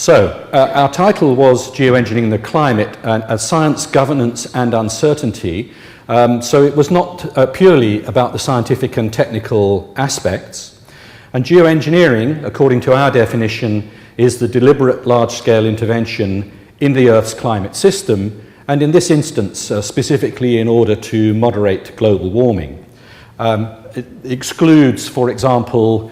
Our title was Geoengineering the Climate, Science, Governance and Uncertainty. So it was not purely about the scientific and technical aspects. And geoengineering, according to our definition, is the deliberate large-scale intervention in the Earth's climate system, and in this instance, specifically in order to moderate global warming. It excludes, for example,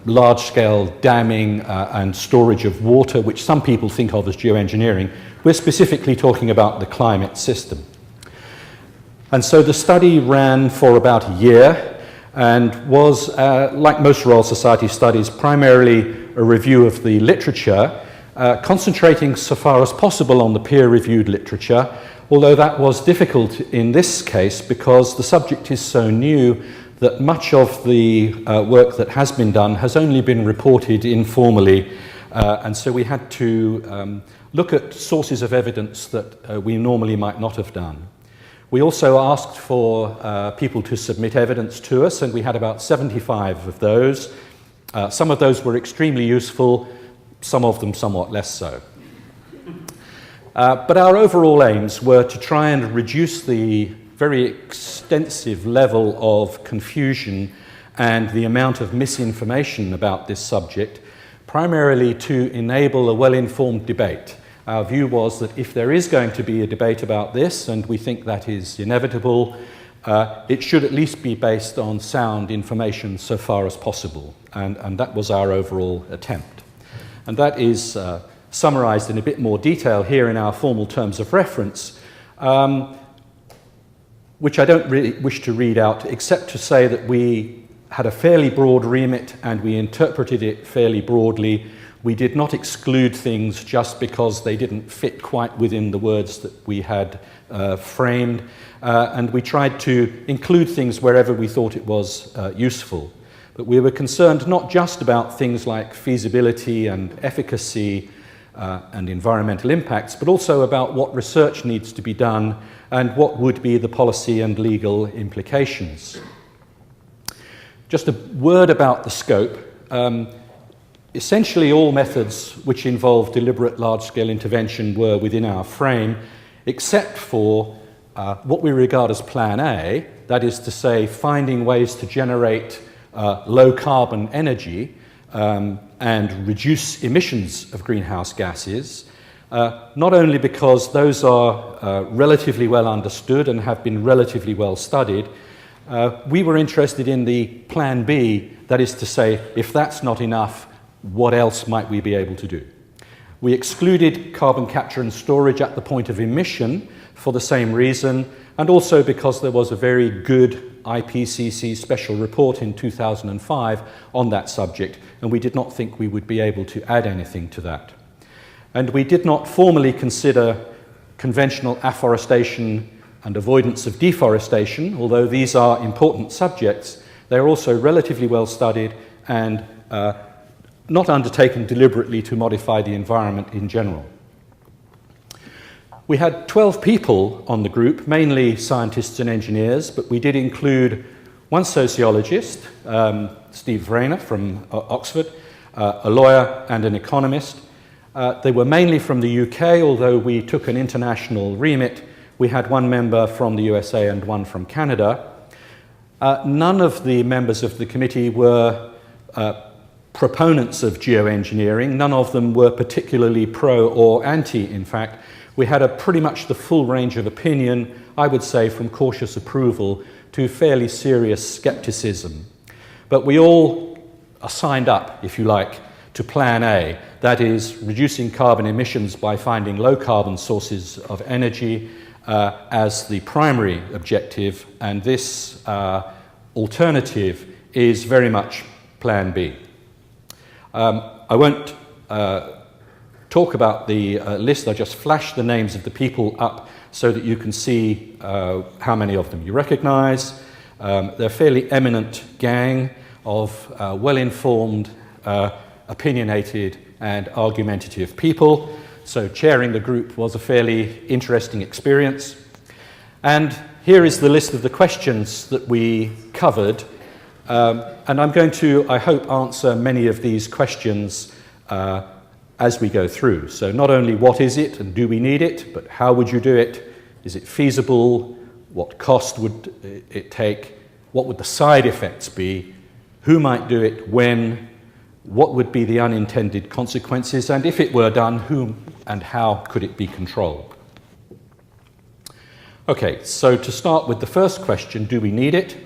large-scale damming and storage of water, which some people think of as geoengineering. We're specifically talking about the climate system. And so the study ran for about a year and was, like most Royal Society studies, primarily a review of the literature, concentrating so far as possible on the peer-reviewed literature, although that was difficult in this case because the subject is so new that much of the work that has been done has only been reported informally, and so we had to look at sources of evidence that we normally might not have done. We also asked for people to submit evidence to us, and we had about 75 of those. Some of those were extremely useful, some of them somewhat less so. But our overall aims were to try and reduce the very extensive level of confusion and the amount of misinformation about this subject, primarily to enable a well-informed debate. Our view was that if there is going to be a debate about this, and we think that is inevitable, it should at least be based on sound information so far as possible, and that was our overall attempt. And that is summarized in a bit more detail here in our formal terms of reference, which I don't really wish to read out, except to say that we had a fairly broad remit and we interpreted it fairly broadly. We did not exclude things just because they didn't fit quite within the words that we had framed, and we tried to include things wherever we thought it was useful. But we were concerned not just about things like feasibility and efficacy and environmental impacts, but also about what research needs to be done and what would be the policy and legal implications. Just a word about the scope. Essentially all methods which involve deliberate large-scale intervention were within our frame, except for what we regard as Plan A, that is to say finding ways to generate low-carbon energy and reduce emissions of greenhouse gases, not only because those are relatively well understood and have been relatively well studied. We were interested in the Plan B, that is to say, if that's not enough, what else might we be able to do? We excluded carbon capture and storage at the point of emission for the same reason, and also because there was a very good IPCC special report in 2005 on that subject, and we did not think we would be able to add anything to that. And we did not formally consider conventional afforestation and avoidance of deforestation, although these are important subjects. They're also relatively well studied and not undertaken deliberately to modify the environment in general. We had 12 people on the group, mainly scientists and engineers, but we did include one sociologist, Steve Vrainer from Oxford, a lawyer and an economist. They were mainly from the UK, although we took an international remit. We had one member from the USA and one from Canada. None of the members of the committee were proponents of geoengineering. None of them were particularly pro or anti, in fact. We had pretty much the full range of opinion, I would say from cautious approval to fairly serious skepticism. But we all signed up, if you like, to Plan A, that is, reducing carbon emissions by finding low-carbon sources of energy as the primary objective, and this alternative is very much Plan B. I won't talk about the list. I just flashed the names of the people up so that you can see how many of them you recognize. They're a fairly eminent gang of well-informed, opinionated and argumentative people. So chairing the group was a fairly interesting experience. And here is the list of the questions that we covered. And I'm going to, I hope, answer many of these questions as we go through. So not only what is it and do we need it, but how would you do it? Is it feasible? What cost would it take? What would the side effects be? Who might do it? When? What would be the unintended consequences? And if it were done, whom and how could it be controlled? Okay, so to start with the first question, do we need it?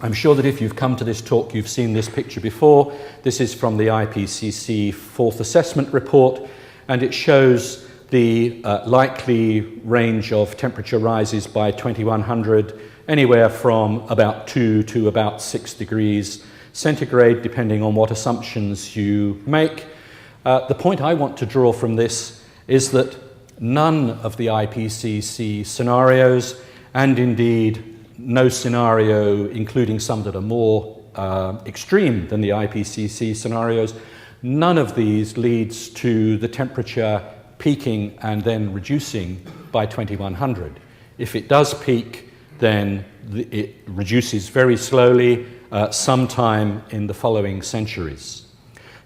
I'm sure that if you've come to this talk, you've seen this picture before. This is from the IPCC fourth assessment report, and it shows the likely range of temperature rises by 2100, anywhere from about 2 to about 6 degrees centigrade, depending on what assumptions you make. The point I want to draw from this is that none of the IPCC scenarios, and indeed no scenario, including some that are more extreme than the IPCC scenarios, none of these leads to the temperature peaking and then reducing by 2100. If it does peak, then it reduces very slowly sometime in the following centuries.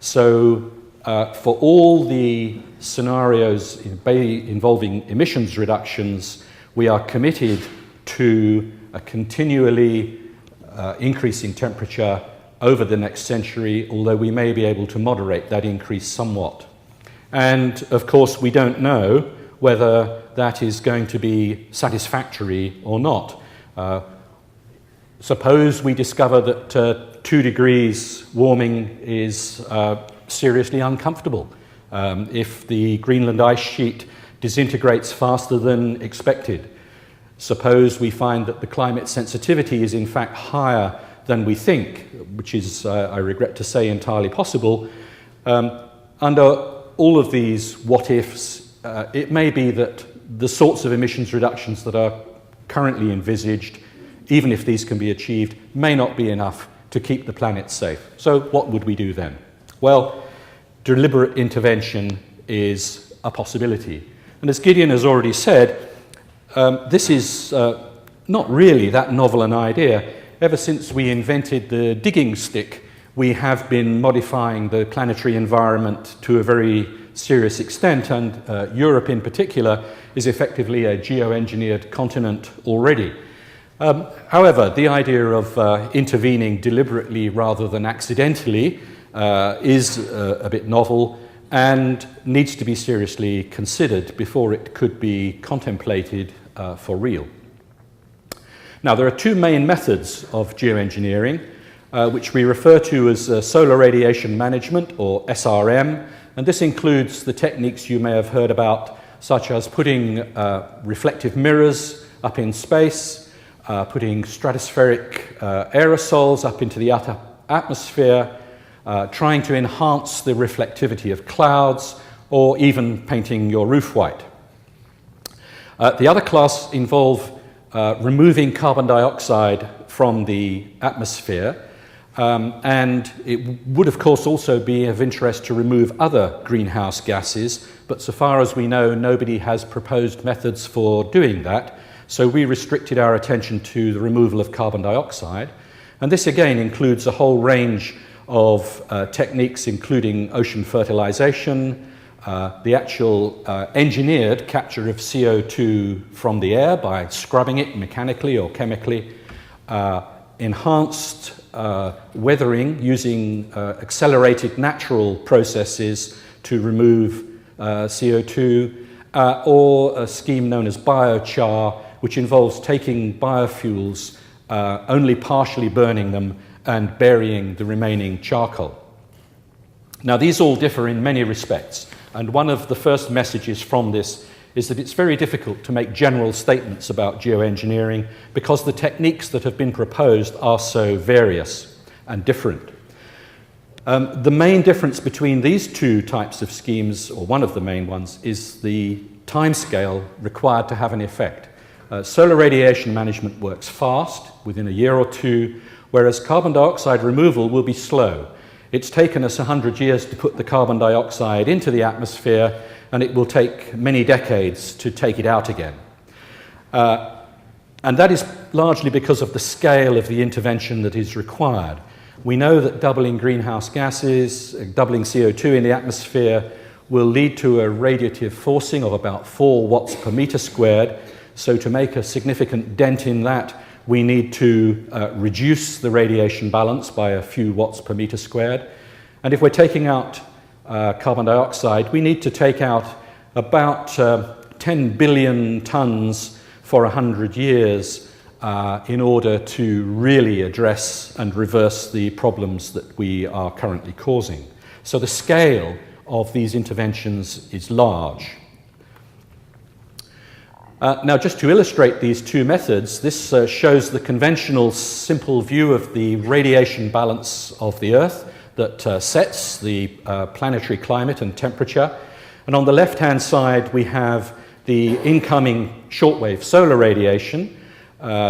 So for all the scenarios involving emissions reductions, we are committed to a continually increasing temperature over the next century, although we may be able to moderate that increase somewhat. And of course, we don't know whether that is going to be satisfactory or not. Suppose we discover that 2 degrees warming is seriously uncomfortable. If the Greenland ice sheet disintegrates faster than expected. Suppose we find that the climate sensitivity is in fact higher than we think, which is, I regret to say, entirely possible. Under all of these what-ifs, it may be that the sorts of emissions reductions that are currently envisaged, even if these can be achieved, may not be enough to keep the planet safe. So what would we do then? Well, deliberate intervention is a possibility. And as Gideon has already said, this is not really that novel an idea. Ever since we invented the digging stick, we have been modifying the planetary environment to a very serious extent, and Europe in particular is effectively a geoengineered continent already. However, the idea of intervening deliberately rather than accidentally is a bit novel and needs to be seriously considered before it could be contemplated for real. Now, there are two main methods of geoengineering, which we refer to as solar radiation management, or SRM, and this includes the techniques you may have heard about, such as putting reflective mirrors up in space, putting stratospheric aerosols up into the upper atmosphere, trying to enhance the reflectivity of clouds, or even painting your roof white. The other class involve removing carbon dioxide from the atmosphere, and it would of course also be of interest to remove other greenhouse gases, but so far as we know, nobody has proposed methods for doing that, so we restricted our attention to the removal of carbon dioxide. And this again includes a whole range of techniques, including ocean fertilization, the actual engineered capture of CO2 from the air by scrubbing it mechanically or chemically, enhanced weathering using accelerated natural processes to remove CO2, or a scheme known as Biochar, which involves taking biofuels, only partially burning them and burying the remaining charcoal. Now, these all differ in many respects, and one of the first messages from this is that it's very difficult to make general statements about geoengineering because the techniques that have been proposed are so various and different. The main difference between these two types of schemes, or one of the main ones, is the timescale required to have an effect. Solar radiation management works fast, within a year or two, whereas carbon dioxide removal will be slow. It's taken us 100 years to put the carbon dioxide into the atmosphere, and it will take many decades to take it out again. And that is largely because of the scale of the intervention that is required. We know that doubling greenhouse gases, doubling CO2 in the atmosphere will lead to a radiative forcing of about 4 watts per meter squared. So to make a significant dent in that, we need to reduce the radiation balance by a few watts per meter squared. And if we're taking out carbon dioxide, we need to take out about 10 billion tons for 100 years in order to really address and reverse the problems that we are currently causing. So the scale of these interventions is large. Now, just to illustrate these two methods, this shows the conventional simple view of the radiation balance of the Earth that sets the planetary climate and temperature. And on the left-hand side, we have the incoming shortwave solar radiation,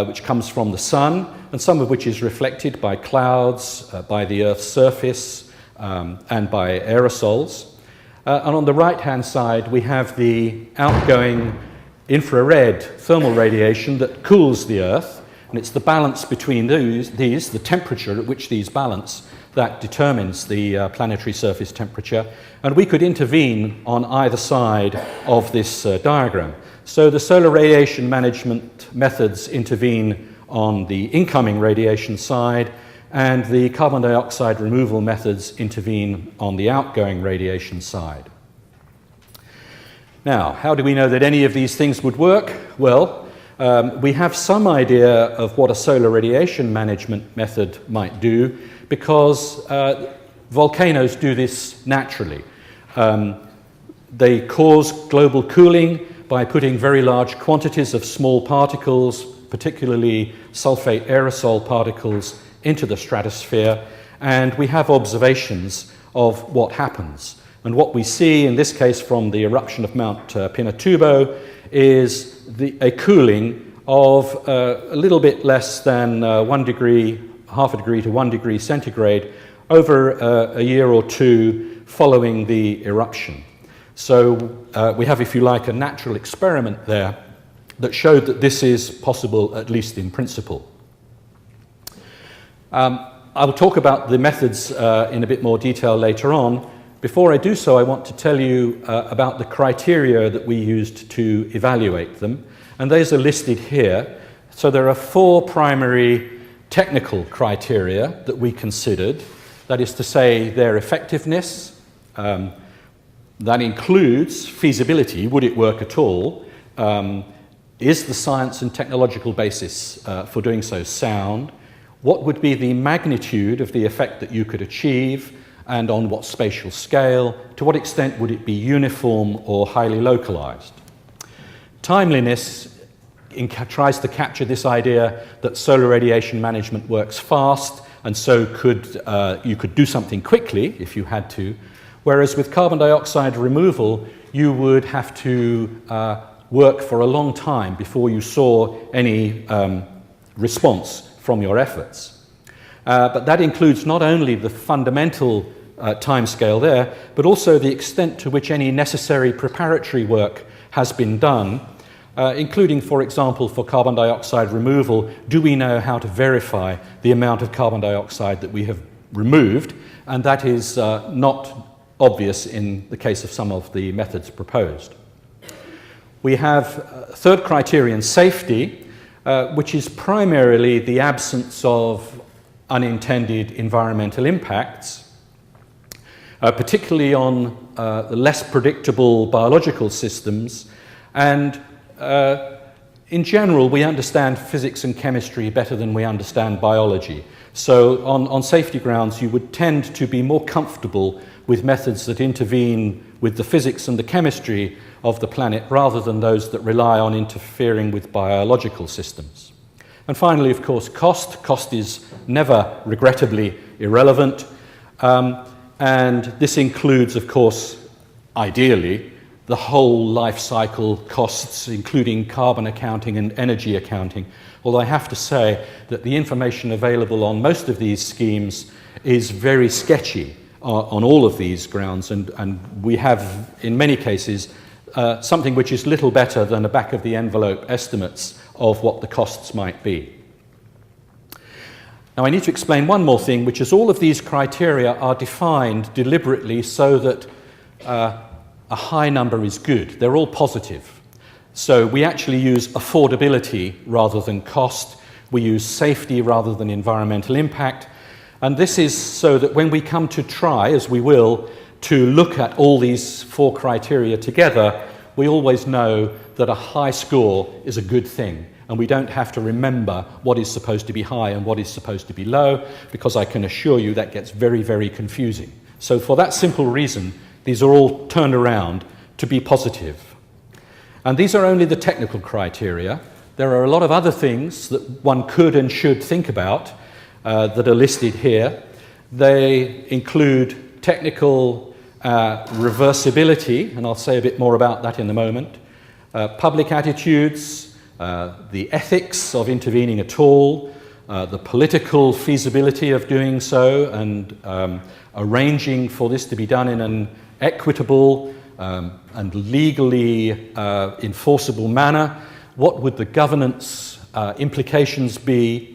which comes from the sun, and some of which is reflected by clouds, by the Earth's surface, and by aerosols. And on the right-hand side, we have the outgoing infrared thermal radiation that cools the Earth, and it's the balance between these, the temperature at which these balance, that determines the planetary surface temperature, and we could intervene on either side of this diagram. So the solar radiation management methods intervene on the incoming radiation side, and the carbon dioxide removal methods intervene on the outgoing radiation side. Now, how do we know that any of these things would work? Well, we have some idea of what a solar radiation management method might do because volcanoes do this naturally. They cause global cooling by putting very large quantities of small particles, particularly sulfate aerosol particles, into the stratosphere, and we have observations of what happens. And what we see in this case from the eruption of Mount Pinatubo is a cooling of a little bit less than 1 degree, half a degree to 1 degree centigrade over a year or two following the eruption. So we have, if you like, a natural experiment there that showed that this is possible, at least in principle. I will talk about the methods in a bit more detail later on. Before I do so, I want to tell you about the criteria that we used to evaluate them, and those are listed here. So there are 4 primary technical criteria that we considered. That is to say, their effectiveness. That includes feasibility. Would it work at all? Is the science and technological basis for doing so sound? What would be the magnitude of the effect that you could achieve, and on what spatial scale? To what extent would it be uniform or highly localized? Timeliness tries to capture this idea that solar radiation management works fast, and so you could do something quickly if you had to, whereas with carbon dioxide removal, you would have to work for a long time before you saw any response from your efforts. But that includes not only the fundamental timescale there, but also the extent to which any necessary preparatory work has been done, including, for example, for carbon dioxide removal. Do we know how to verify the amount of carbon dioxide that we have removed? And that is not obvious in the case of some of the methods proposed. We have third criterion, safety, which is primarily the absence of unintended environmental impacts, particularly on the less predictable biological systems. And in general, we understand physics and chemistry better than we understand biology. So on safety grounds, you would tend to be more comfortable with methods that intervene with the physics and the chemistry of the planet rather than those that rely on interfering with biological systems. And finally, of course, cost. Cost is never, regrettably, irrelevant. And this includes, of course, ideally, the whole life cycle costs, including carbon accounting and energy accounting. Although I have to say that the information available on most of these schemes is very sketchy on all of these grounds, and we have, in many cases, something which is little better than a back-of-the-envelope estimates of what the costs might be. Now I need to explain one more thing, which is all of these criteria are defined deliberately so that a high number is good. They're all positive. So we actually use affordability rather than cost. We use safety rather than environmental impact. And this is so that when we come to try, as we will, to look at all these 4 criteria together, we always know that a high score is a good thing. And we don't have to remember what is supposed to be high and what is supposed to be low, because I can assure you that gets very, very confusing. So for that simple reason, these are all turned around to be positive. And these are only the technical criteria. There are a lot of other things that one could and should think about that are listed here. They include technical reversibility, and I'll say a bit more about that in a moment, public attitudes, the ethics of intervening at all, the political feasibility of doing so and arranging for this to be done in an equitable and legally enforceable manner. What would the governance implications be?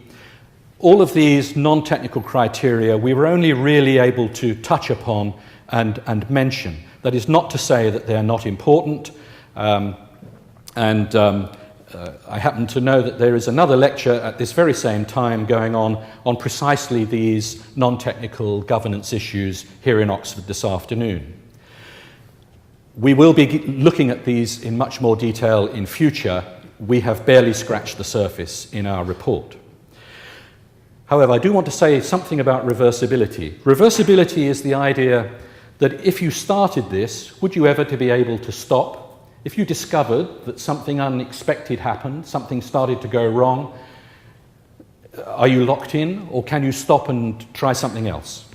All of these non-technical criteria we were only really able to touch upon and mention. That is not to say that they're not important. I happen to know that there is another lecture at this very same time going on precisely these non-technical governance issues here in Oxford this afternoon. We will be looking at these in much more detail in future. We have barely scratched the surface in our report. However, I do want to say something about reversibility. Reversibility is the idea that if you started this, would you ever to be able to stop? If you discovered that something unexpected happened, something started to go wrong, are you locked in, or can you stop and try something else?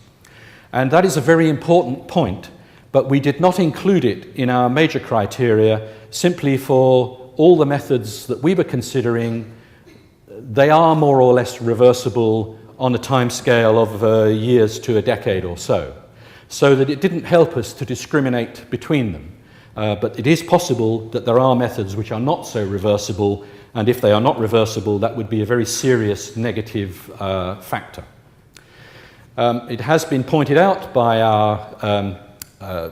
And that is a very important point, but we did not include it in our major criteria simply for all the methods that we were considering. They are more or less reversible on a time scale of years to a decade or so that it didn't help us to discriminate between them. But it is possible that there are methods which are not so reversible, and if they are not reversible, that would be a very serious negative factor. It has been pointed out by our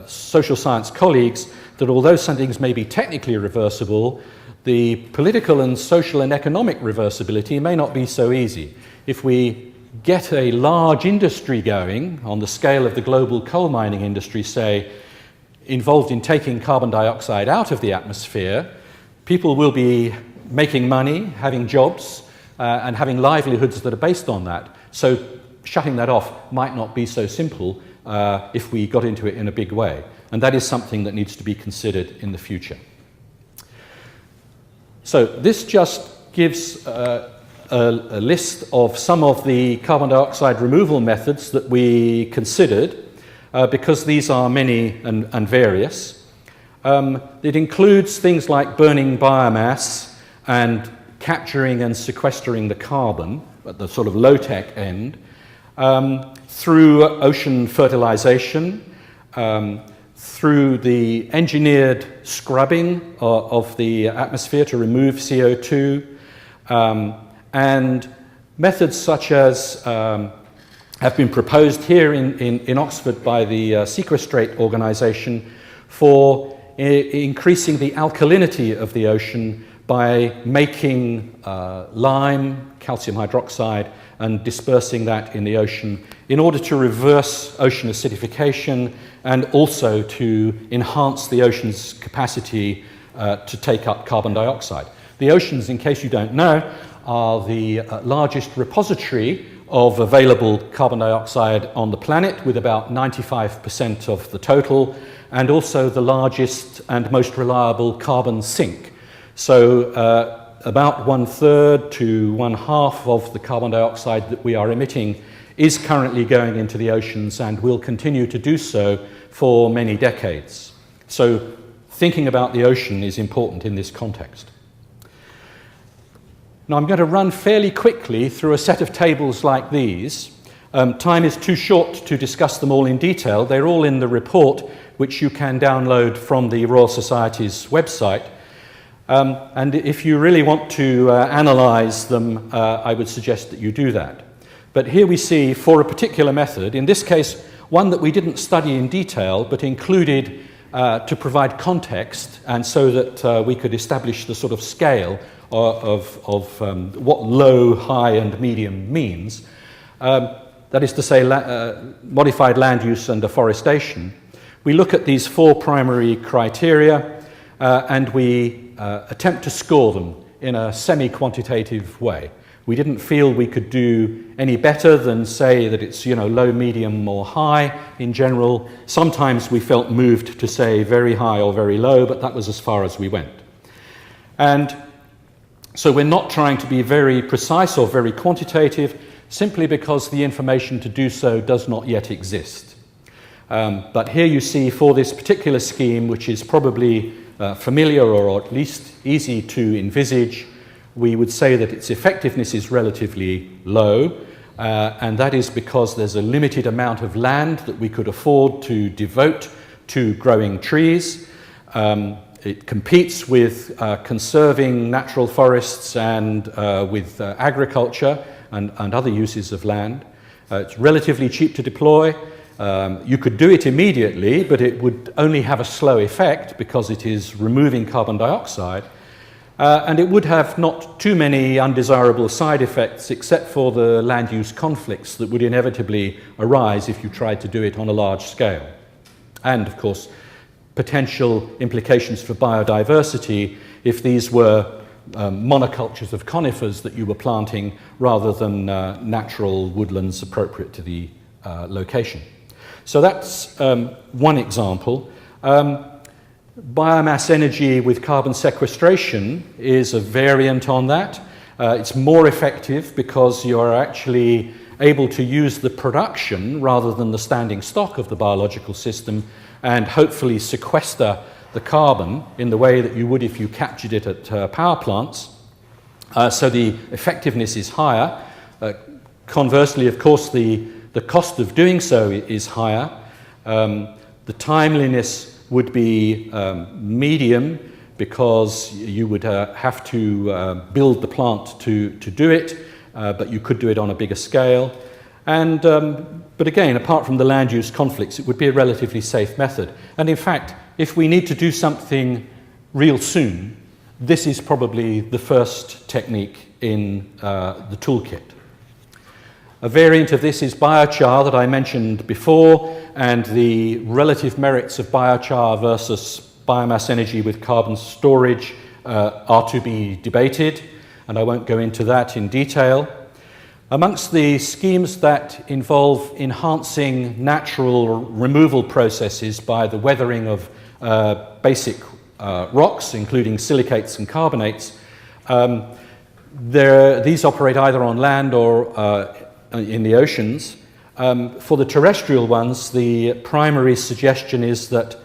social science colleagues that although some things may be technically reversible, the political and social and economic reversibility may not be so easy. If we get a large industry going on the scale of the global coal mining industry, say, involved in taking carbon dioxide out of the atmosphere, people will be making money, having jobs, and having livelihoods that are based on that. So shutting that off might not be so simple if we got into it in a big way. And that is something that needs to be considered in the future. So this just gives a list of some of the carbon dioxide removal methods that we considered, because these are many and various. It includes things like burning biomass and capturing and sequestering the carbon at the sort of low-tech end, through ocean fertilization, through the engineered scrubbing of the atmosphere to remove CO2, and methods such as have been proposed here in Oxford by the Sequestrate organisation for increasing the alkalinity of the ocean by making lime, calcium hydroxide, and dispersing that in the ocean in order to reverse ocean acidification and also to enhance the ocean's capacity to take up carbon dioxide. The oceans, in case you don't know, are the largest repository of available carbon dioxide on the planet, with about 95% of the total, and also the largest and most reliable carbon sink. So about 1/3 to 1/2 of the carbon dioxide that we are emitting is currently going into the oceans and will continue to do so for many decades. So thinking about the ocean is important in this context. Now I'm going to run fairly quickly through a set of tables like these. Time is too short to discuss them all in detail. They're all in the report, which you can download from the Royal Society's website. And if you really want to analyse them, I would suggest that you do that. But here we see, for a particular method, in this case, one that we didn't study in detail, but included to provide context, and so that we could establish the sort of scale of what low, high, and medium means. That is to say, modified land use and deforestation. We look at these 4 primary criteria and we attempt to score them in a semi-quantitative way. We didn't feel we could do any better than say that it's, low, medium, or high in general. Sometimes we felt moved to say very high or very low, but that was as far as we went. And so we're not trying to be very precise or very quantitative, simply because the information to do so does not yet exist. But here you see, for this particular scheme, which is probably familiar or at least easy to envisage, we would say that its effectiveness is relatively low, and that is because there's a limited amount of land that we could afford to devote to growing trees. It competes with conserving natural forests and with agriculture and other uses of land. It's relatively cheap to deploy. You could do it immediately, but it would only have a slow effect because it is removing carbon dioxide. And it would have not too many undesirable side effects, except for the land use conflicts that would inevitably arise if you tried to do it on a large scale. And, of course, potential implications for biodiversity if these were monocultures of conifers that you were planting rather than natural woodlands appropriate to the location. So that's one example. Biomass energy with carbon sequestration is a variant on that. It's more effective because you're actually able to use the production rather than the standing stock of the biological system and hopefully sequester the carbon in the way that you would if you captured it at power plants. So the effectiveness is higher. Conversely, of course, the cost of doing so is higher. The timeliness would be medium because you would have to build the plant to do it, but you could do it on a bigger scale. And, but again, apart from the land use conflicts, it would be a relatively safe method. And in fact, if we need to do something real soon, this is probably the first technique in the toolkit. A variant of this is biochar that I mentioned before, and the relative merits of biochar versus biomass energy with carbon storage are to be debated, and I won't go into that in detail. Amongst the schemes that involve enhancing natural removal processes by the weathering of basic rocks, including silicates and carbonates, these operate either on land or in the oceans. For the terrestrial ones, the primary suggestion is that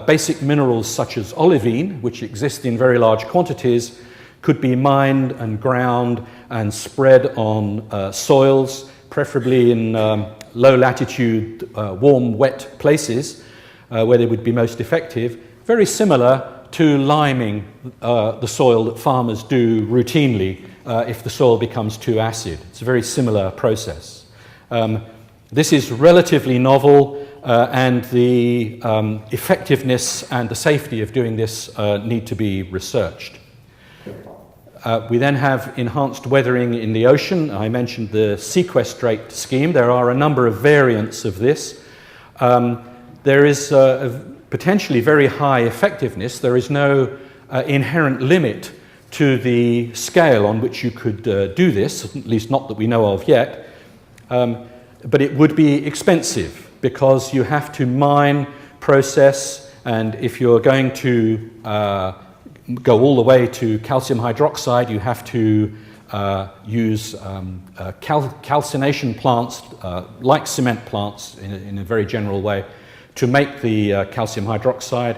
basic minerals such as olivine, which exist in very large quantities, could be mined and ground and spread on soils, preferably in low latitude, warm, wet places where they would be most effective, very similar to liming the soil that farmers do routinely if the soil becomes too acid. It's a very similar process. This is relatively novel, and the effectiveness and the safety of doing this need to be researched. We then have enhanced weathering in the ocean. I mentioned the sequestrate scheme. There are a number of variants of this. There is a potentially very high effectiveness. There is no inherent limit to the scale on which you could do this, at least not that we know of yet. But it would be expensive because you have to mine, process, and if you're going to go all the way to calcium hydroxide, you have to use calcination plants, like cement plants in a very general way, to make the calcium hydroxide.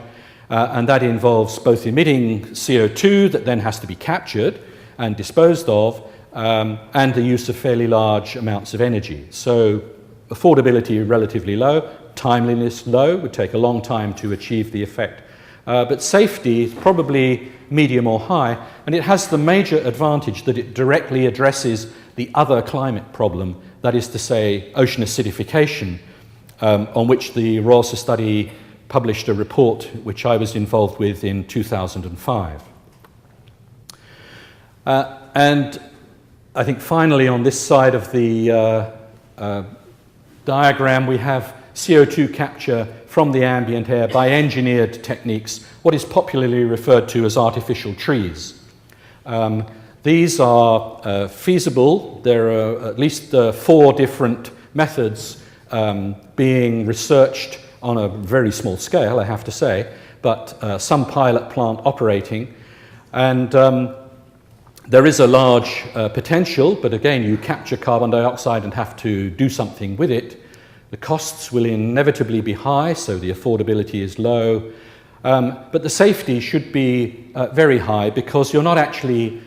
And that involves both emitting CO2 that then has to be captured and disposed of, and the use of fairly large amounts of energy. So affordability relatively low, timeliness low, would take a long time to achieve the effect. But safety is probably medium or high, and it has the major advantage that it directly addresses the other climate problem that is to say ocean acidification, on which the Royal Society published a report which I was involved with in 2005. And I think finally on this side of the diagram we have CO2 capture from the ambient air by engineered techniques, what is popularly referred to as artificial trees. These are feasible. There are at least 4 different methods being researched on a very small scale, I have to say, but some pilot plant operating. And there is a large potential, but again, you capture carbon dioxide and have to do something with it. The costs will inevitably be high, so the affordability is low. But the safety should be very high because you're not actually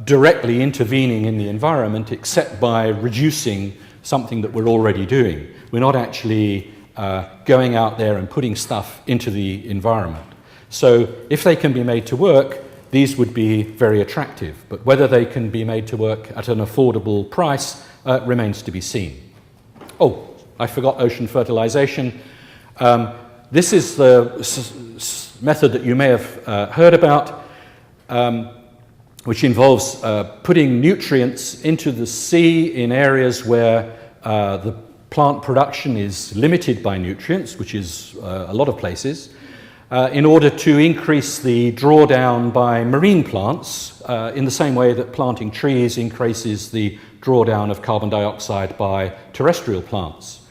directly intervening in the environment except by reducing something that we're already doing. We're not actually going out there and putting stuff into the environment. So if they can be made to work, these would be very attractive. But whether they can be made to work at an affordable price remains to be seen. Oh, I forgot ocean fertilization. This is the method that you may have heard about, which involves putting nutrients into the sea in areas where the plant production is limited by nutrients, which is a lot of places, in order to increase the drawdown by marine plants in the same way that planting trees increases the drawdown of carbon dioxide by terrestrial plants.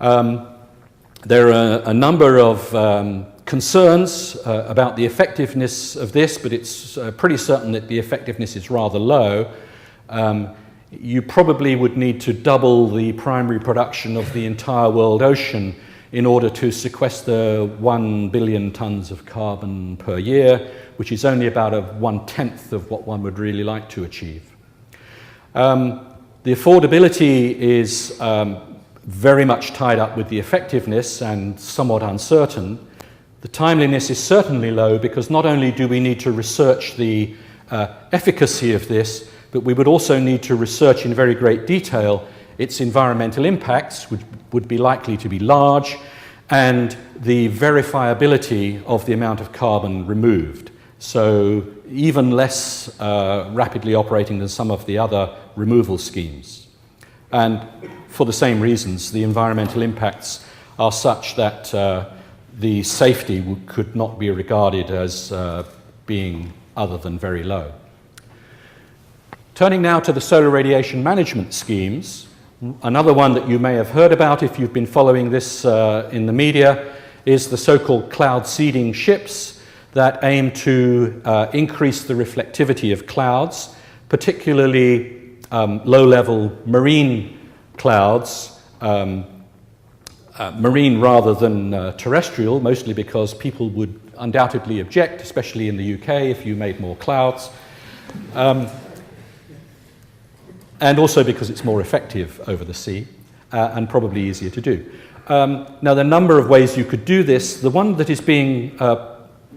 There are a number of concerns about the effectiveness of this, but it's pretty certain that the effectiveness is rather low. You probably would need to double the primary production of the entire world ocean in order to sequester 1 billion tons of carbon per year, which is only about 1/10 of what one would really like to achieve. The affordability is very much tied up with the effectiveness and somewhat uncertain. The timeliness is certainly low because not only do we need to research the efficacy of this, but we would also need to research in very great detail its environmental impacts, which would be likely to be large, and the verifiability of the amount of carbon removed. So even less rapidly operating than some of the other removal schemes. And for the same reasons, the environmental impacts are such that the safety could not be regarded as being other than very low. Turning now to the solar radiation management schemes, another one that you may have heard about if you've been following this in the media is the so-called cloud seeding ships that aim to increase the reflectivity of clouds, particularly low-level marine clouds, marine rather than terrestrial, mostly because people would undoubtedly object, especially in the UK, if you made more clouds. And also because it's more effective over the sea and probably easier to do. Now, there are a number of ways you could do this. The one that is being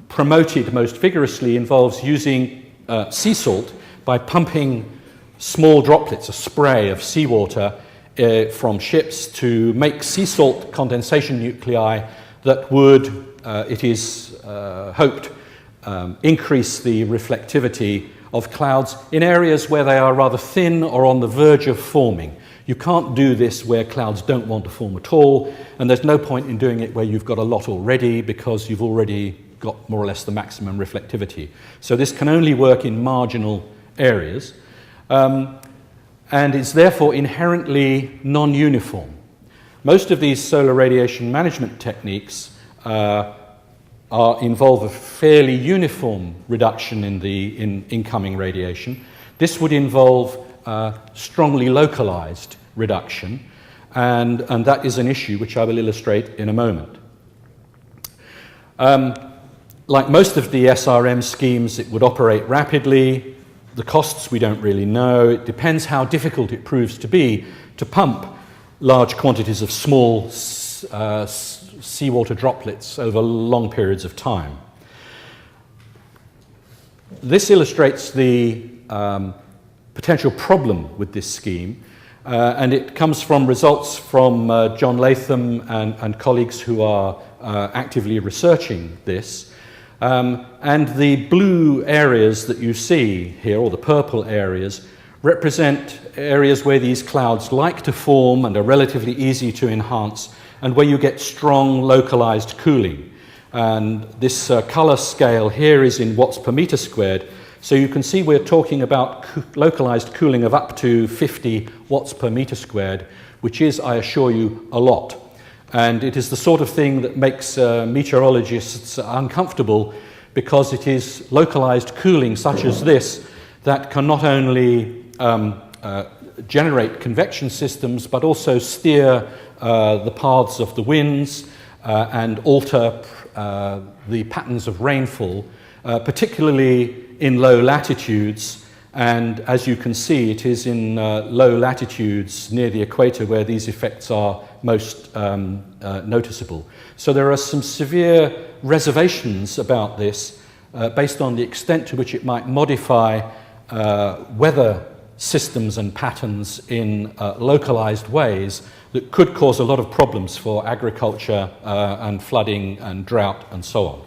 promoted most vigorously involves using sea salt by pumping small droplets, a spray of seawater from ships to make sea salt condensation nuclei that would, it is hoped, increase the reflectivity of clouds in areas where they are rather thin or on the verge of forming. You can't do this where clouds don't want to form at all, and there's no point in doing it where you've got a lot already because you've already got more or less the maximum reflectivity. So this can only work in marginal areas, and is therefore inherently non-uniform. Most of these solar radiation management techniques involve a fairly uniform reduction in the incoming radiation. This would involve strongly localized reduction, and that is an issue which I will illustrate in a moment. Like most of the SRM schemes, it would operate rapidly. The costs we don't really know. It depends how difficult it proves to be to pump large quantities of small seawater droplets over long periods of time. This illustrates the potential problem with this scheme. And it comes from results from John Latham and colleagues who are actively researching this. And the blue areas that you see here, or the purple areas, represent areas where these clouds like to form and are relatively easy to enhance, and where you get strong localized cooling. And this color scale here is in watts per meter squared. So you can see we're talking about localized cooling of up to 50 watts per meter squared, which is, I assure you, a lot. And it is the sort of thing that makes meteorologists uncomfortable, because it is localized cooling such as this that can not only generate convection systems, but also steer the paths of the winds and alter the patterns of rainfall, particularly in low latitudes. And as you can see, it is in low latitudes near the equator where these effects are most noticeable. So there are some severe reservations about this based on the extent to which it might modify weather systems and patterns in localized ways that could cause a lot of problems for agriculture and flooding and drought and so on.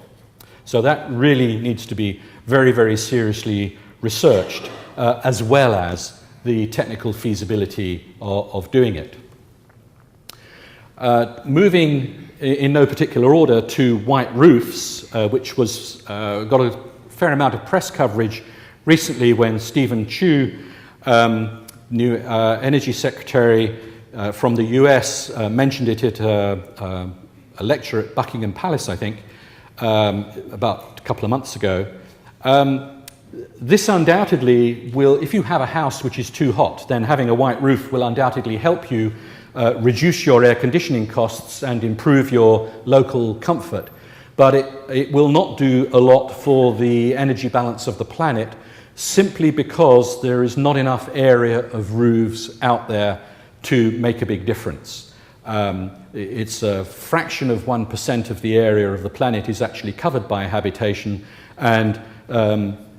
So that really needs to be very, very seriously researched, as well as the technical feasibility of doing it. Moving in no particular order to white roofs, which was got a fair amount of press coverage recently when Stephen Chu, new Energy Secretary from the US, mentioned it at a lecture at Buckingham Palace, I think, about a couple of months ago. This undoubtedly will, if you have a house which is too hot, then having a white roof will undoubtedly help you reduce your air conditioning costs and improve your local comfort. But it will not do a lot for the energy balance of the planet, simply because there is not enough area of roofs out there to make a big difference. It's a fraction of 1% of the area of the planet is actually covered by habitation, and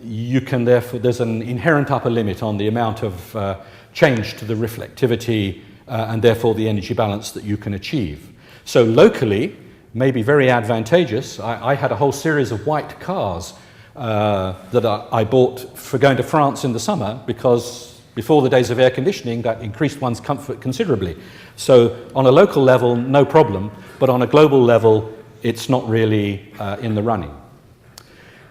you can therefore, there's an inherent upper limit on the amount of change to the reflectivity and therefore the energy balance that you can achieve. So locally, may be very advantageous. I had a whole series of white cars that I bought for going to France in the summer, because before the days of air conditioning, that increased one's comfort considerably. So on a local level, no problem, but on a global level, it's not really in the running.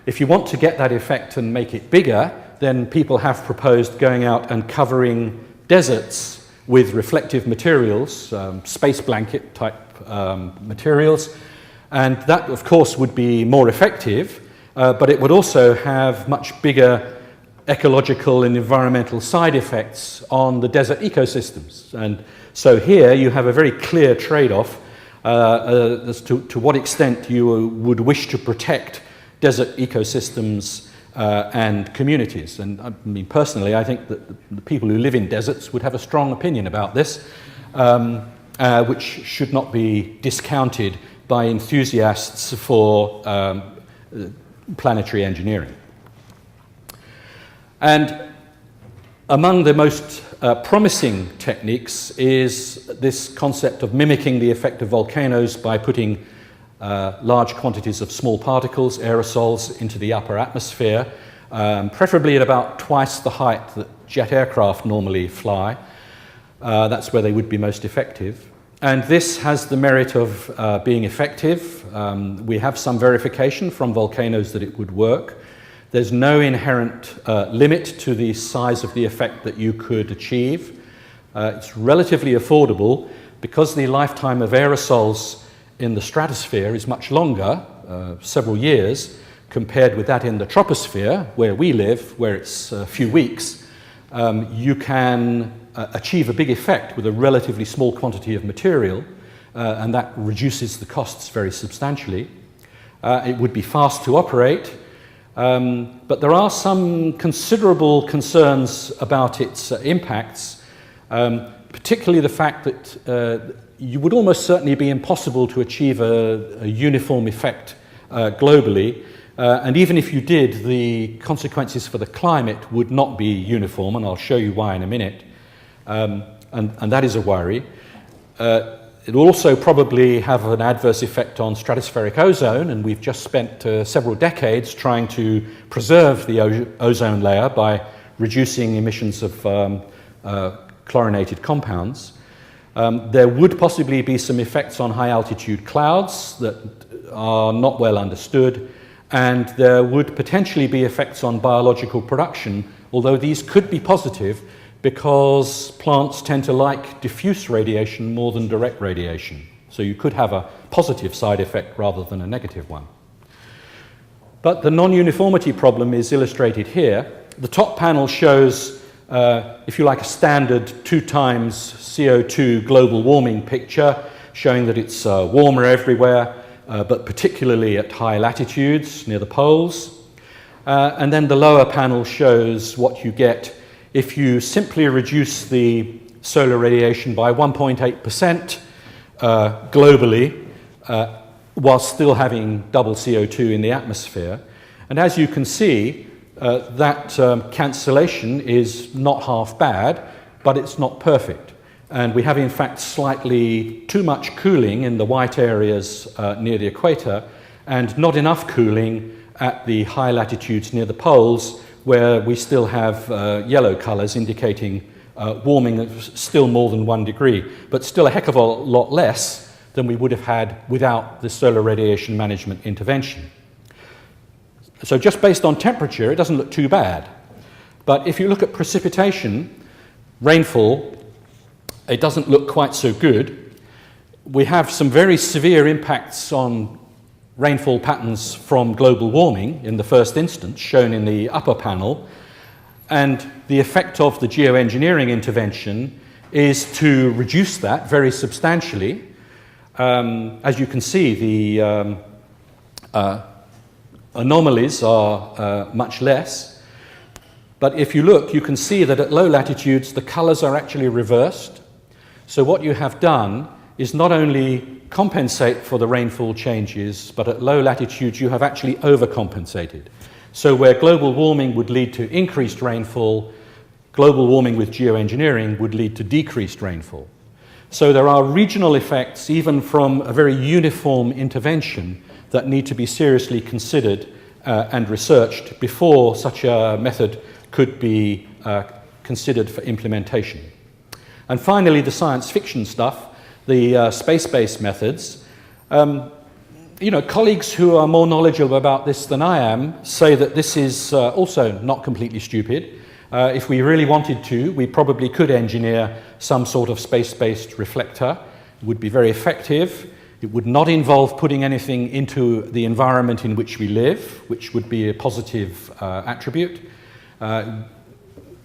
If you want to get that effect and make it bigger, then people have proposed going out and covering deserts with reflective materials, space blanket type materials, and that of course would be more effective, but it would also have much bigger ecological and environmental side effects on the desert ecosystems. And so here you have a very clear trade-off as to what extent you would wish to protect desert ecosystems and communities. And I mean, personally, I think that the people who live in deserts would have a strong opinion about this, which should not be discounted by enthusiasts for planetary engineering. And among the most promising techniques is this concept of mimicking the effect of volcanoes by putting large quantities of small particles, aerosols, into the upper atmosphere, preferably at about twice the height that jet aircraft normally fly. That's where they would be most effective. And this has the merit of being effective. We have some verification from volcanoes that it would work. There's no inherent limit to the size of the effect that you could achieve. It's relatively affordable because the lifetime of aerosols in the stratosphere is much longer, several years, compared with that in the troposphere, where we live, where it's a few weeks. You can achieve a big effect with a relatively small quantity of material, and that reduces the costs very substantially. It would be fast to operate, but there are some considerable concerns about its impacts, particularly the fact that you would almost certainly be impossible to achieve a uniform effect globally, and even if you did, the consequences for the climate would not be uniform, and I'll show you why in a minute. and that is a worry. It will also probably have an adverse effect on stratospheric ozone, and we've just spent several decades trying to preserve the ozone layer by reducing emissions of chlorinated compounds. There would possibly be some effects on high-altitude clouds that are not well understood, and there would potentially be effects on biological production, although these could be positive because plants tend to like diffuse radiation more than direct radiation. So you could have a positive side effect rather than a negative one. But the non-uniformity problem is illustrated here. The top panel shows, if you like, a standard 2 times CO2 global warming picture, showing that it's warmer everywhere, but particularly at high latitudes near the poles. And then the lower panel shows what you get if you simply reduce the solar radiation by 1.8% globally, while still having double CO2 in the atmosphere. And as you can see, that cancellation is not half bad, but it's not perfect. And we have, in fact, slightly too much cooling in the white areas near the equator, and not enough cooling at the high latitudes near the poles, where we still have yellow colors indicating warming of still more than 1 degree, but still a heck of a lot less than we would have had without the solar radiation management intervention. So just based on temperature, it doesn't look too bad. But if you look at precipitation, rainfall, it doesn't look quite so good. We have some very severe impacts on rainfall patterns from global warming in the first instance, shown in the upper panel. And the effect of the geoengineering intervention is to reduce that very substantially. As you can see, the anomalies are much less. But if you look, you can see that at low latitudes, the colors are actually reversed. So what you have done is not only compensate for the rainfall changes, but at low latitudes you have actually overcompensated. So where global warming would lead to increased rainfall, global warming with geoengineering would lead to decreased rainfall. So there are regional effects even from a very uniform intervention that need to be seriously considered and researched before such a method could be considered for implementation. And finally, the science fiction stuff, the space-based methods. Colleagues who are more knowledgeable about this than I am say that this is also not completely stupid. If we really wanted to, we probably could engineer some sort of space-based reflector. It would be very effective. It would not involve putting anything into the environment in which we live, which would be a positive attribute.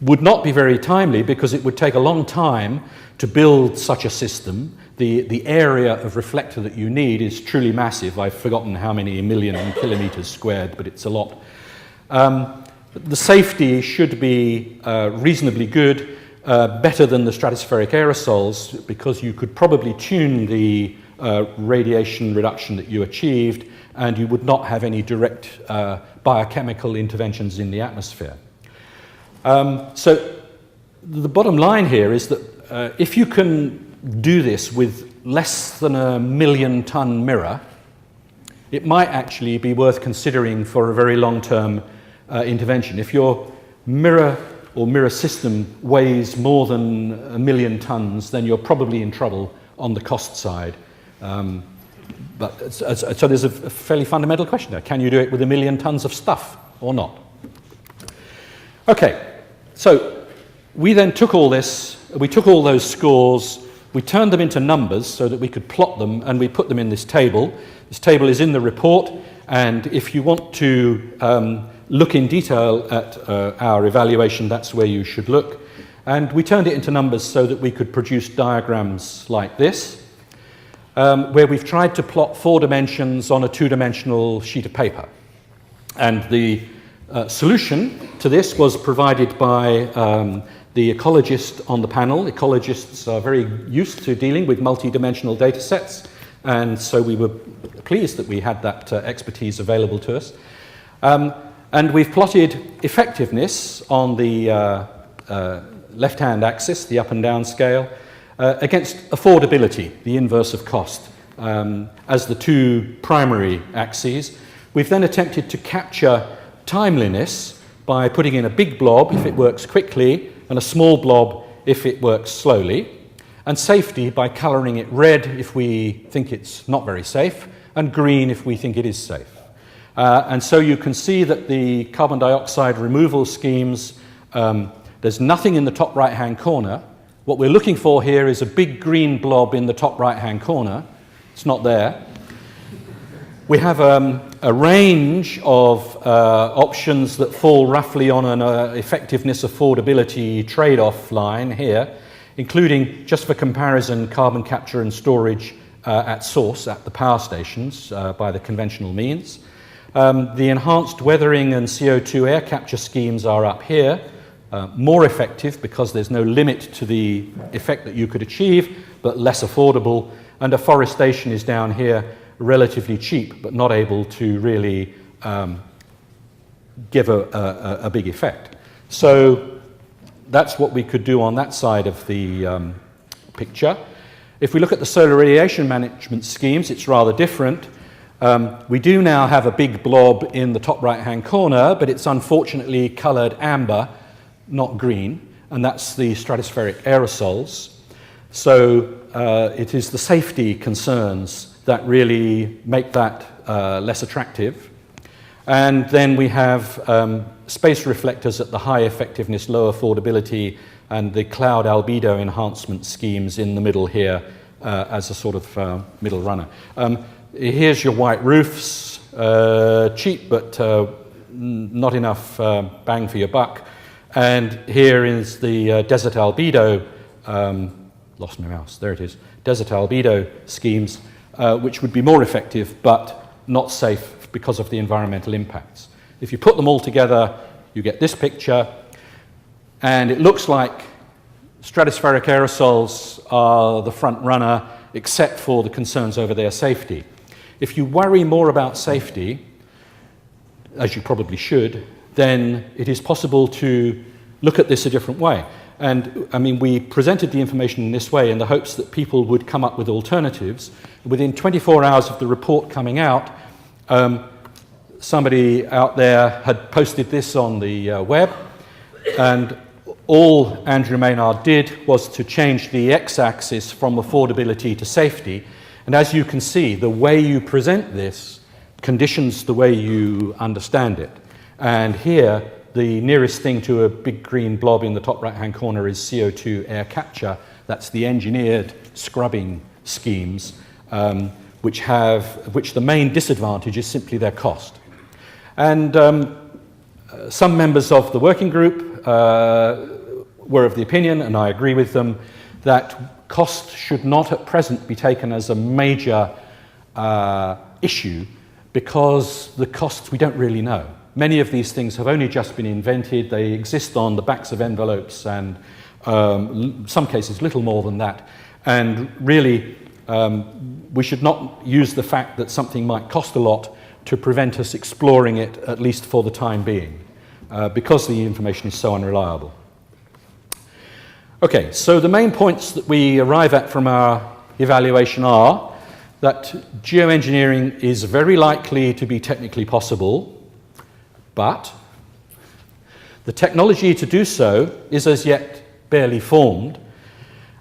Would not be very timely because it would take a long time to build such a system. The area of reflector that you need is truly massive. I've forgotten how many million kilometers squared, but it's a lot. The safety should be reasonably good, better than the stratospheric aerosols, because you could probably tune the radiation reduction that you achieved, and you would not have any direct biochemical interventions in the atmosphere. So the bottom line here is that if you can do this with less than a 1 million ton mirror, it might actually be worth considering for a very long-term intervention. If your mirror or mirror system weighs more than 1 million tons, then you're probably in trouble on the cost side. So there's a fairly fundamental question there. Can you do it with 1 million tons of stuff or not? Okay, so we then took all this, we took all those scores, we turned them into numbers so that we could plot them, and we put them in this table. This table is in the report, and if you want to look in detail at our evaluation, that's where you should look. And we turned it into numbers so that we could produce diagrams like this, where we've tried to plot 4 dimensions on a 2-dimensional sheet of paper. And the solution to this was provided by the ecologist on the panel. Ecologists are very used to dealing with multi-dimensional data sets, and so we were pleased that we had that expertise available to us. And we've plotted effectiveness on the left-hand axis, the up and down scale, against affordability, the inverse of cost, as the two primary axes. We've then attempted to capture timeliness by putting in a big blob if it works quickly and a small blob if it works slowly, and safety by colouring it red if we think it's not very safe and green if we think it is safe. And so you can see that the carbon dioxide removal schemes, there's nothing in the top right-hand corner. What we're looking for here is a big green blob in the top right-hand corner. It's not there. We have a range of options that fall roughly on an effectiveness affordability trade-off line here, including, just for comparison, carbon capture and storage at source at the power stations by the conventional means. The enhanced weathering and CO2 air capture schemes are up here, more effective because there's no limit to the effect that you could achieve, but less affordable. And afforestation is down here, relatively cheap, but not able to really give a big effect. So that's what we could do on that side of the picture. If we look at the solar radiation management schemes, it's rather different. We do now have a big blob in the top right-hand corner, but it's unfortunately coloured amber, not green, and that's the stratospheric aerosols. So it is the safety concerns that really make that less attractive. And then we have space reflectors at the high effectiveness, low affordability, and the cloud albedo enhancement schemes in the middle here as a sort of middle runner. Here's your white roofs, cheap but not enough bang for your buck. And here is the desert albedo, lost my mouse, there it is, desert albedo schemes, which would be more effective but not safe because of the environmental impacts. If you put them all together, you get this picture, and it looks like stratospheric aerosols are the front runner, except for the concerns over their safety. If you worry more about safety, as you probably should, then it is possible to look at this a different way. And I mean, we presented the information in this way in the hopes that people would come up with alternatives. Within 24 hours of the report coming out, somebody out there had posted this on the web, and all Andrew Maynard did was to change the x-axis from affordability to safety. And as you can see, the way you present this conditions the way you understand it. And here, the nearest thing to a big green blob in the top right-hand corner is CO2 air capture. That's the engineered scrubbing schemes, which the main disadvantage is simply their cost. And some members of the working group were of the opinion, and I agree with them, that cost should not at present be taken as a major issue, because the costs we don't really know. Many of these things have only just been invented. They exist on the backs of envelopes and some cases little more than that. And really, we should not use the fact that something might cost a lot to prevent us exploring it, at least for the time being, because the information is so unreliable. Okay, so the main points that we arrive at from our evaluation are that geoengineering is very likely to be technically possible, but the technology to do so is as yet barely formed,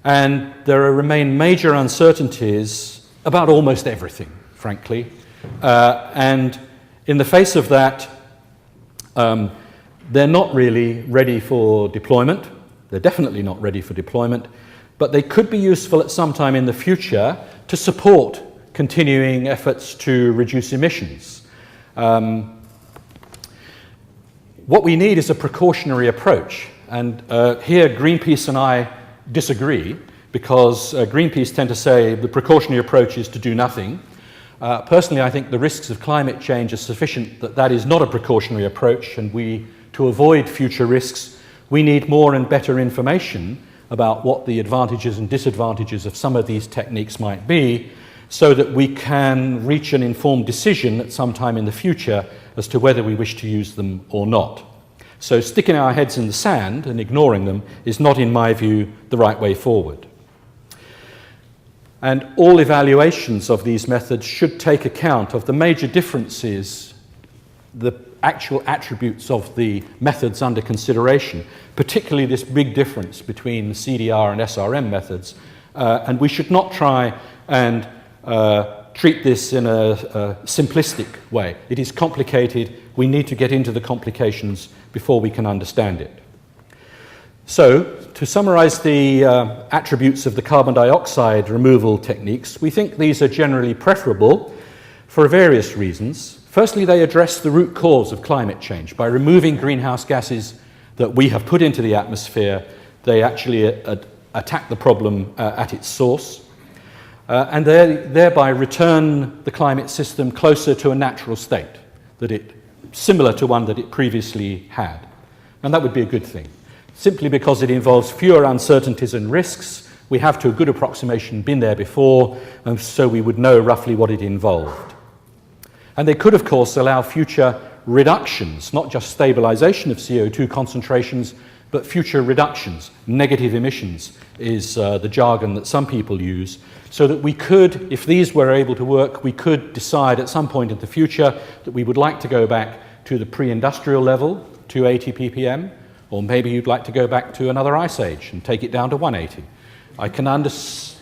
and there remain major uncertainties about almost everything, frankly. And in the face of that, they're not really ready for deployment. They're definitely not ready for deployment, but they could be useful at some time in the future to support continuing efforts to reduce emissions. What we need is a precautionary approach, and here Greenpeace and I disagree, because Greenpeace tend to say the precautionary approach is to do nothing. Personally, I think the risks of climate change are sufficient that that is not a precautionary approach, and to avoid future risks, we need more and better information about what the advantages and disadvantages of some of these techniques might be, so that we can reach an informed decision at some time in the future as to whether we wish to use them or not. So sticking our heads in the sand and ignoring them is not, in my view, the right way forward. And all evaluations of these methods should take account of the major differences, the actual attributes of the methods under consideration, particularly this big difference between CDR and SRM methods. And we should not try and treat this in a simplistic way. It is complicated. We need to get into the complications before we can understand it. So, to summarize the attributes of the carbon dioxide removal techniques, we think these are generally preferable for various reasons. Firstly, they address the root cause of climate change. By removing greenhouse gases that we have put into the atmosphere, they actually attack the problem at its source. And thereby return the climate system closer to a natural state, similar to one that it previously had. And that would be a good thing. Simply because it involves fewer uncertainties and risks, we have, to a good approximation, been there before, and so we would know roughly what it involved. And they could, of course, allow future reductions, not just stabilization of CO2 concentrations, but future reductions. Negative emissions is the jargon that some people use, so that we could, if these were able to work, we could decide at some point in the future that we would like to go back to the pre-industrial level, 280 ppm, or maybe you'd like to go back to another ice age and take it down to 180. I can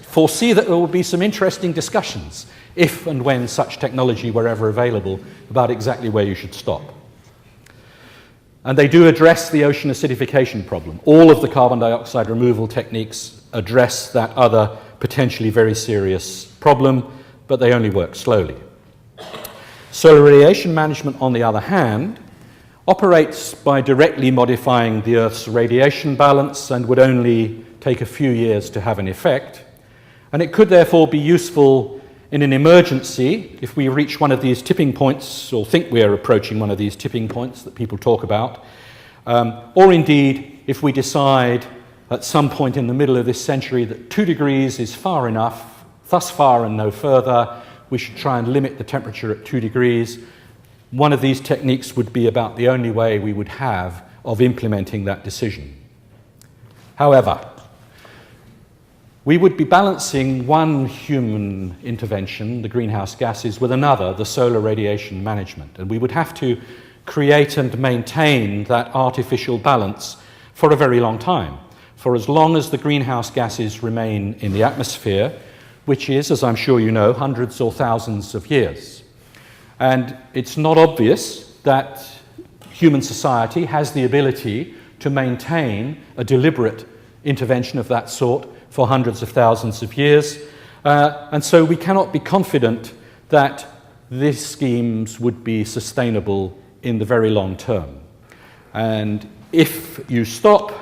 foresee that there will be some interesting discussions, if and when such technology were ever available, about exactly where you should stop. And they do address the ocean acidification problem. All of the carbon dioxide removal techniques address that other potentially very serious problem, but they only work slowly. Solar radiation management, on the other hand, operates by directly modifying the Earth's radiation balance and would only take a few years to have an effect. And it could therefore be useful in an emergency if we reach one of these tipping points, or think we're approaching one of these tipping points that people talk about, or indeed if we decide at some point in the middle of this century that 2 degrees is far enough, thus far and no further, we should try and limit the temperature at 2 degrees. One of these techniques would be about the only way we would have of implementing that decision. However, we would be balancing one human intervention, the greenhouse gases, with another, the solar radiation management. And we would have to create and maintain that artificial balance for a very long time, for as long as the greenhouse gases remain in the atmosphere, which is, as I'm sure you know, hundreds or thousands of years. And it's not obvious that human society has the ability to maintain a deliberate intervention of that sort for hundreds of thousands of years. And so we cannot be confident that these schemes would be sustainable in the very long term. And if you stop,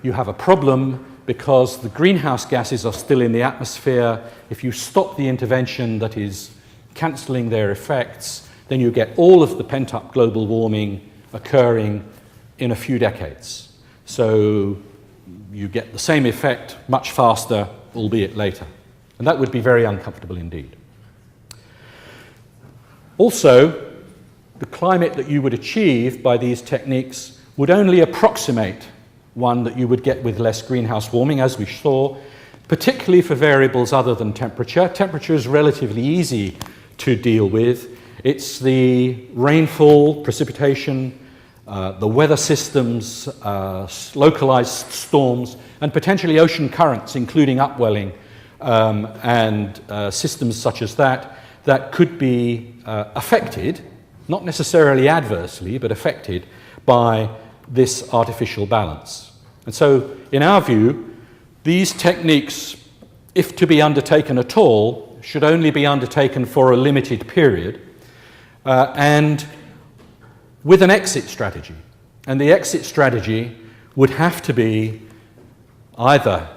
you have a problem because the greenhouse gases are still in the atmosphere. If you stop the intervention that is cancelling their effects, then you get all of the pent-up global warming occurring in a few decades. So you get the same effect much faster, albeit later. And that would be very uncomfortable indeed. Also, the climate that you would achieve by these techniques would only approximate one that you would get with less greenhouse warming, as we saw, particularly for variables other than temperature. Temperature is relatively easy to deal with. It's the rainfall, precipitation, the weather systems, localized storms, and potentially ocean currents, including upwelling, and systems such as that, that could be affected, not necessarily adversely, but affected by this artificial balance. And so, in our view, these techniques, if to be undertaken at all, should only be undertaken for a limited period, and with an exit strategy. And the exit strategy would have to be either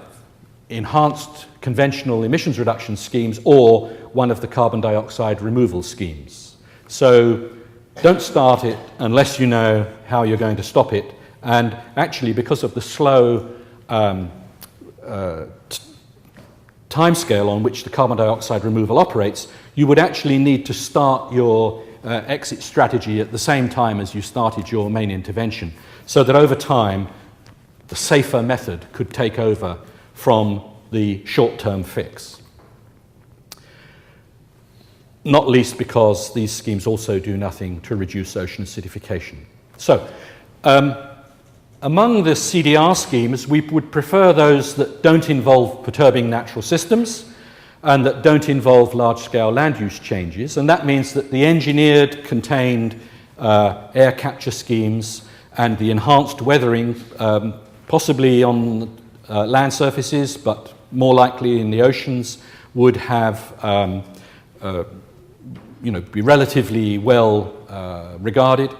enhanced conventional emissions reduction schemes or one of the carbon dioxide removal schemes. So don't start it unless you know how you're going to stop it. And actually, because of the slow timescale on which the carbon dioxide removal operates, you would actually need to start your exit strategy at the same time as you started your main intervention, so that over time the safer method could take over from the short-term fix. Not least because these schemes also do nothing to reduce ocean acidification. So, among the CDR schemes, we would prefer those that don't involve perturbing natural systems and that don't involve large-scale land use changes. And that means that the engineered, contained air capture schemes and the enhanced weathering, possibly on land surfaces, but more likely in the oceans, would have, be relatively well regarded.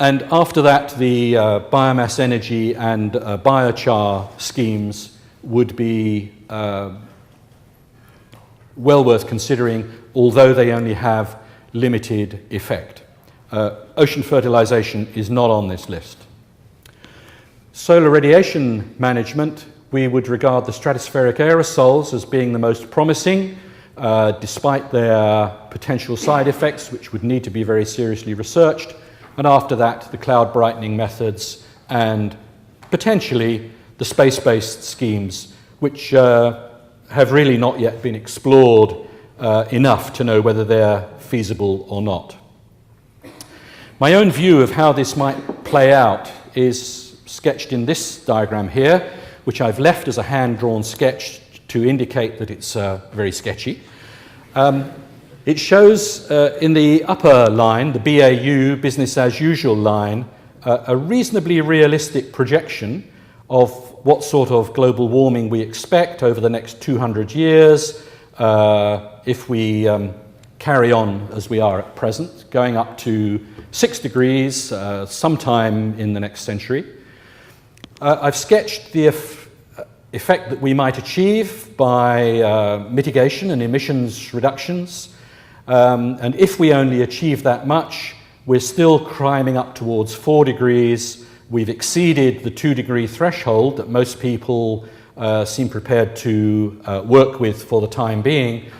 And after that, the biomass energy and biochar schemes would be well worth considering, although they only have limited effect. Ocean fertilization is not on this list. Solar radiation management, we would regard the stratospheric aerosols as being the most promising, despite their potential side effects, which would need to be very seriously researched. And after that, the cloud brightening methods and potentially the space-based schemes, which have really not yet been explored enough to know whether they're feasible or not. My own view of how this might play out is sketched in this diagram here, which I've left as a hand-drawn sketch to indicate that it's very sketchy. It shows in the upper line, the BAU, business as usual line, a reasonably realistic projection of what sort of global warming we expect over the next 200 years if we carry on as we are at present, going up to 6 degrees sometime in the next century. I've sketched the effect that we might achieve by mitigation and emissions reductions. And if we only achieve that much, we're still climbing up towards 4 degrees. We've exceeded the 2-degree threshold that most people seem prepared to work with for the time being.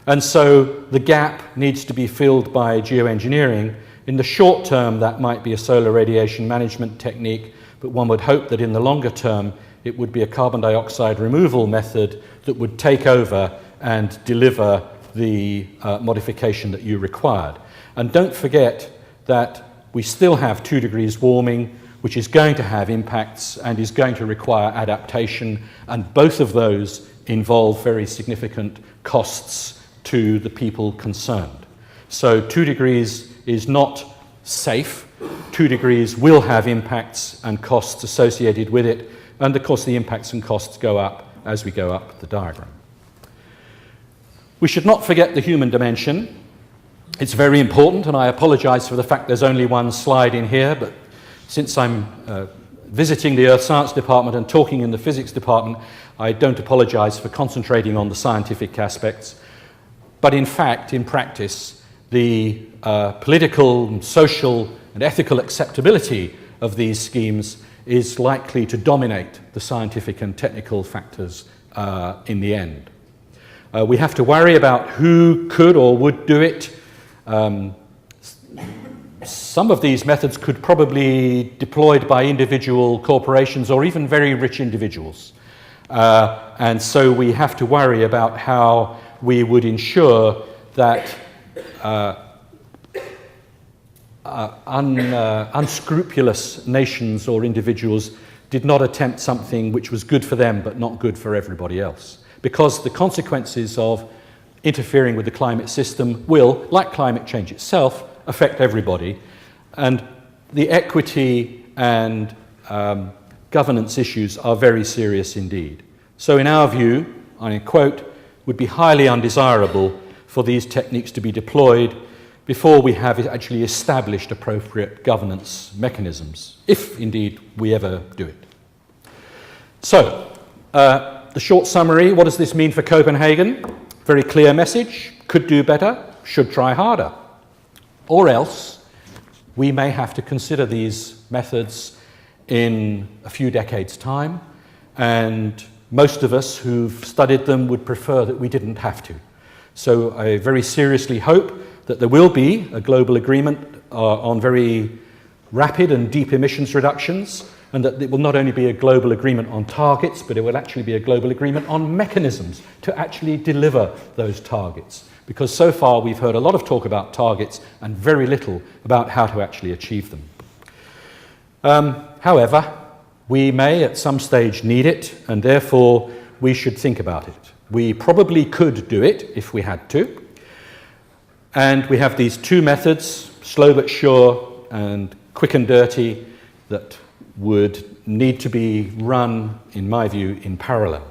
And so the gap needs to be filled by geoengineering. In the short term, that might be a solar radiation management technique, but one would hope that in the longer term, it would be a carbon dioxide removal method that would take over and deliver the modification that you required. And don't forget that we still have 2 degrees warming, which is going to have impacts and is going to require adaptation, and both of those involve very significant costs to the people concerned. So 2 degrees is not safe. 2 degrees will have impacts and costs associated with it, and of course the impacts and costs go up as we go up the diagram. We should not forget the human dimension. It's very important, and I apologize for the fact there's only one slide in here, but since I'm visiting the Earth Science Department and talking in the Physics Department, I don't apologize for concentrating on the scientific aspects. But in fact, in practice, the political, social, and ethical acceptability of these schemes is likely to dominate the scientific and technical factors in the end. We have to worry about who could or would do it. Some of these methods could probably be deployed by individual corporations or even very rich individuals. And so we have to worry about how we would ensure that unscrupulous nations or individuals did not attempt something which was good for them but not good for everybody else. Because the consequences of interfering with the climate system will, like climate change itself, affect everybody. And the equity and governance issues are very serious indeed. So in our view, I quote, would be highly undesirable for these techniques to be deployed before we have actually established appropriate governance mechanisms, if indeed we ever do it. So, the short summary, what does this mean for Copenhagen? Very clear message, could do better, should try harder. Or else, we may have to consider these methods in a few decades' time, and most of us who've studied them would prefer that we didn't have to. So I very seriously hope that there will be a global agreement on very rapid and deep emissions reductions, and that it will not only be a global agreement on targets, but it will actually be a global agreement on mechanisms to actually deliver those targets. Because so far we've heard a lot of talk about targets and very little about how to actually achieve them. However, we may at some stage need it, and therefore we should think about it. We probably could do it if we had to. And we have these two methods, slow but sure and quick and dirty, that would need to be run, in my view, in parallel.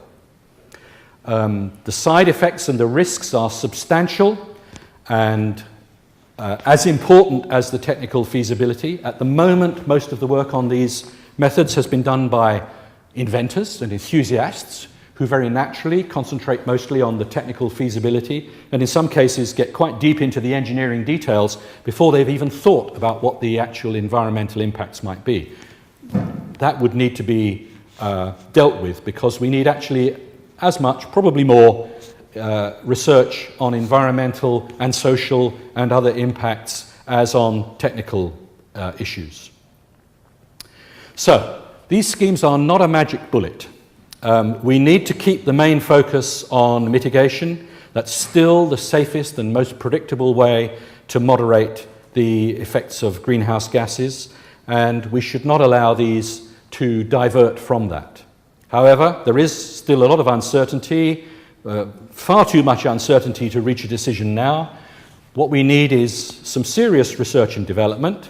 The side effects and the risks are substantial and as important as the technical feasibility. At the moment, most of the work on these methods has been done by inventors and enthusiasts who very naturally concentrate mostly on the technical feasibility and in some cases get quite deep into the engineering details before they've even thought about what the actual environmental impacts might be. That would need to be dealt with because we need actually as much, probably more, research on environmental and social and other impacts as on technical issues. So, these schemes are not a magic bullet. We need to keep the main focus on mitigation. That's still the safest and most predictable way to moderate the effects of greenhouse gases, and we should not allow these to divert from that. However, there is still a lot of uncertainty, far too much uncertainty to reach a decision now. What we need is some serious research and development,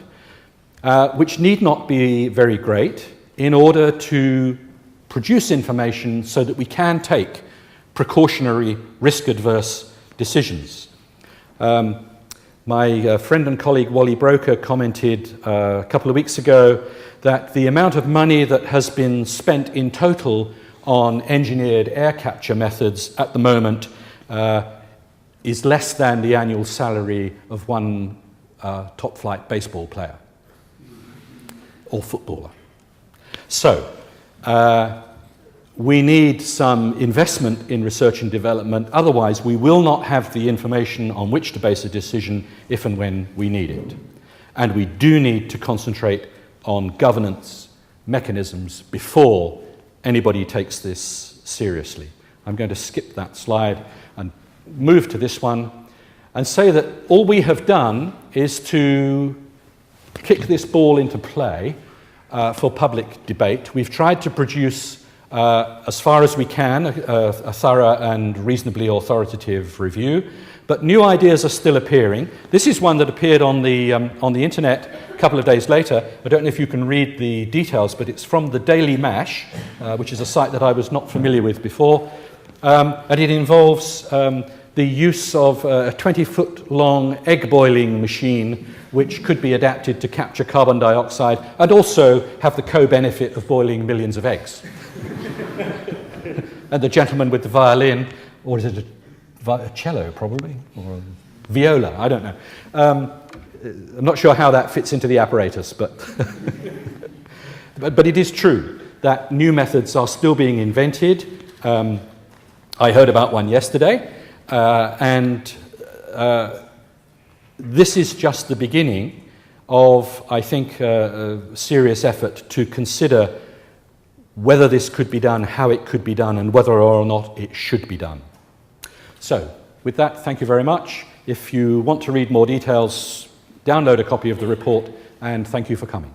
which need not be very great, in order to produce information so that we can take precautionary, risk-adverse decisions. My friend and colleague Wally Broker commented a couple of weeks ago that the amount of money that has been spent in total on engineered air capture methods at the moment is less than the annual salary of one top-flight baseball player or footballer. So, we need some investment in research and development, otherwise we will not have the information on which to base a decision if and when we need it. And we do need to concentrate on governance mechanisms before anybody takes this seriously. I'm going to skip that slide and move to this one and say that all we have done is to kick this ball into play for public debate. We've tried to produce, as far as we can, a thorough and reasonably authoritative review, but new ideas are still appearing. This is one that appeared on the internet a couple of days later. I don't know if you can read the details, but it's from the Daily Mash, which is a site that I was not familiar with before, and it involves the use of a 20-foot-long egg boiling machine which could be adapted to capture carbon dioxide and also have the co-benefit of boiling millions of eggs. And the gentleman with the violin, or is it a cello probably, or a viola, I don't know. I'm not sure how that fits into the apparatus, but, but it is true that new methods are still being invented. I heard about one yesterday, and this is just the beginning of, I think, a serious effort to consider whether this could be done, how it could be done, and whether or not it should be done. So, with that, thank you very much. If you want to read more details, download a copy of the report, and thank you for coming.